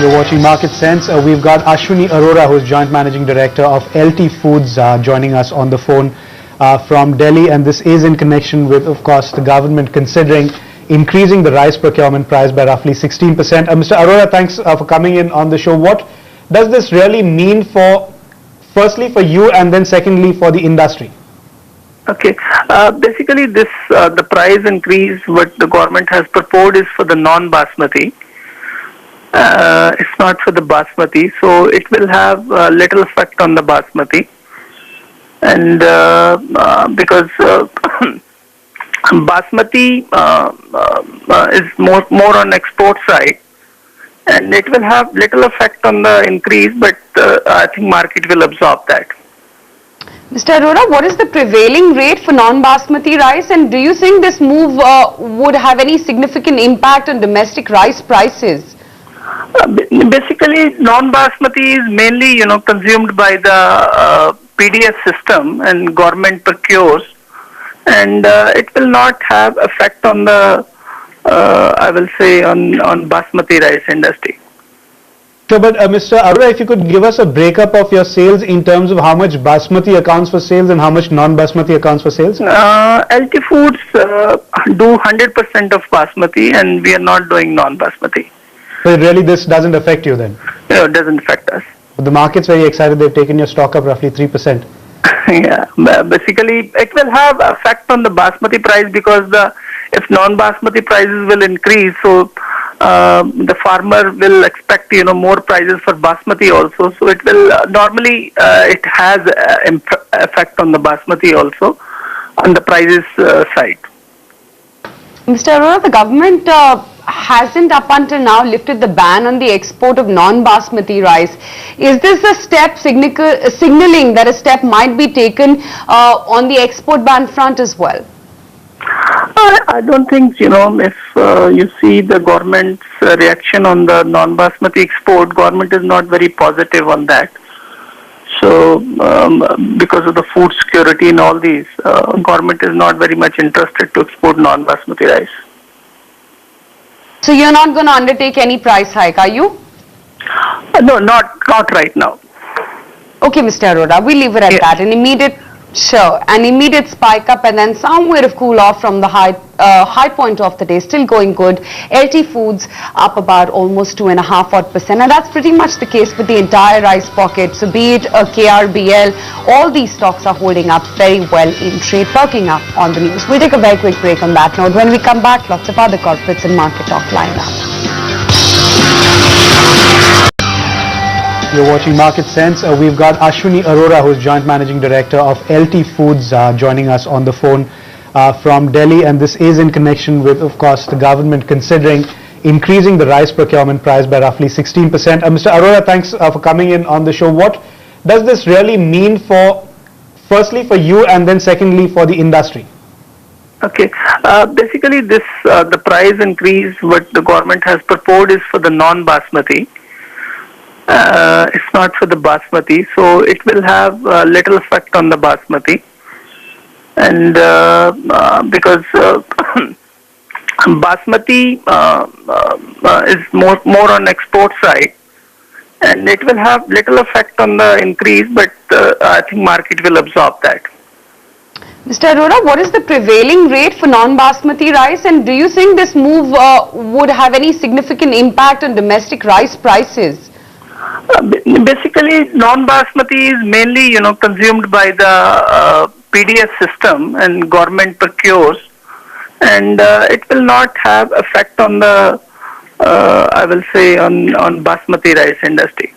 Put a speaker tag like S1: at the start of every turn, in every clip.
S1: You're watching Market Sense. We've got Ashwini Arora, who's Joint Managing Director of LT Foods, joining us on the phone from Delhi. And this is in connection with, of course, the government considering increasing the rice procurement price by roughly 16%. Mr. Arora, thanks for coming in on the show. What does this really mean for, firstly, for you, and then secondly, for the industry?
S2: Okay. Basically, the price increase what the government has proposed is for the non-basmati. It's not for the basmati, so it will have little effect on the basmati, and because basmati is more on export side, and it will have little effect on the increase, but I think market will absorb that.
S3: Mr. Arora, what is the prevailing rate for non-basmati rice, and do you think this move would have any significant impact on domestic rice prices?
S2: Basically, non-basmati is mainly, consumed by the PDS system, and government procures, and it will not have effect on the, I will say, on basmati rice industry.
S1: So, but Mr. Arora, if you could give us a breakup of your sales in terms of how much basmati accounts for sales and how much non-basmati accounts for sales?
S2: LT Foods do 100% of basmati, and we are not doing non-basmati.
S1: So really this doesn't affect you then?
S2: No, it doesn't affect us.
S1: But the market's very excited. They've taken your stock up roughly 3%.
S2: Yeah, basically it will have effect on the basmati price, because if non-basmati prices will increase, so the farmer will expect more prices for basmati also. So it will normally it has effect on the basmati also on the prices side.
S3: Mr. Arora, the government hasn't up until now lifted the ban on the export of non-basmati rice. Is this a step signaling that a step might be taken on the export ban front as well?
S2: I don't think, if you see the government's reaction on the non-basmati export, government is not very positive on that. So, because of the food security and all these, government is not very much interested to export non-basmati rice.
S3: So you're not going to undertake any price hike, are you?
S2: No, not right now.
S3: Okay, Mr. Arora, we'll leave it at that. An immediate spike up and then somewhere of cool off from the high point of the day, still going good. LT Foods up about almost 2.5%, and that's pretty much the case with the entire rice pocket. So be it a KRBL, all these stocks are holding up very well in trade, perking up on the news. We'll take a very quick break on that note. When we come back, lots of other corporates and market talk lined up.
S1: You're watching Market Sense. We've got Ashwini Arora, who's Joint Managing Director of LT Foods, joining us on the phone from Delhi. And this is in connection with, of course, the government considering increasing the rice procurement price by roughly 16%. Mr. Arora, thanks for coming in on the show. What does this really mean for, firstly, for you, and then secondly, for the industry?
S2: Okay. Basically, the price increase what the government has proposed is for the non-basmati. It's not for the basmati, so it will have little effect on the basmati, and because basmati is more on export side, and it will have little effect on the increase, but I think market will absorb that.
S3: Mr. Arora, what is the prevailing rate for non-basmati rice, and do you think this move would have any significant impact on domestic rice prices?
S2: Basically, non-basmati is mainly, consumed by the PDS system, and government procures, and it will not have effect on the, I will say, on basmati rice industry.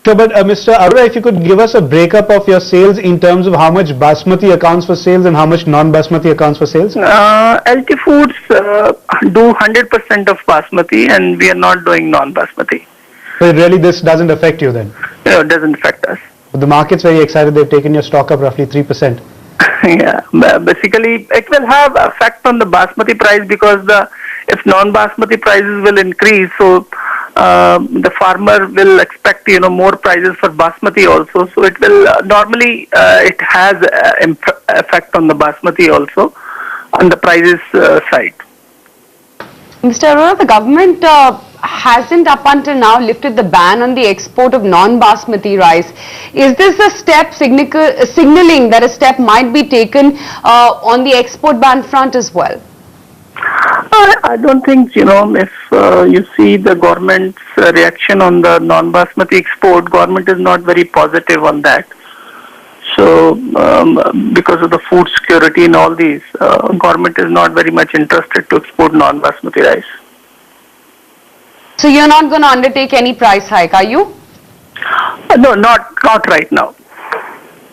S1: So, but Mr. Arora, if you could give us a breakup of your sales in terms of how much basmati accounts for sales and how much non-basmati accounts for sales?
S2: LT Foods do 100% of basmati, and we are not doing non-basmati.
S1: So really this doesn't affect you then?
S2: No, it doesn't affect us.
S1: But the market's very excited. They've taken your stock up roughly 3%.
S2: Yeah, basically it will have effect on the basmati price, because if non-basmati prices will increase, so the farmer will expect more prices for basmati also. So it will normally it has effect on the basmati also on the prices side.
S3: Mr. Arora, the government hasn't up until now lifted the ban on the export of non-basmati rice. Is this a step signaling that a step might be taken on the export ban front as well?
S2: I don't think, if you see the government's reaction on the non-basmati export, government is not very positive on that. So, because of the food security and all these, government is not very much interested to export non-basmati rice.
S3: So you're not going to undertake any price hike, are you?
S2: No, not right now.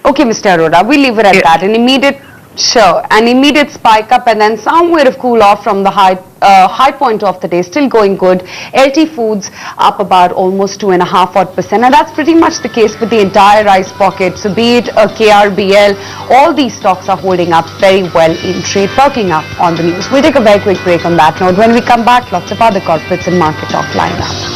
S3: Okay, Mr. Arora, we'll leave it at that. An immediate spike up and then somewhere of cool off from the high point of the day, still going good. LT Foods up about almost 2.5%, and that's pretty much the case with the entire rice pocket. So be it a KRBL, all these stocks are holding up very well in trade, perking up on the news. We'll take a very quick break on that note. When we come back, lots of other corporates and market talk lined up.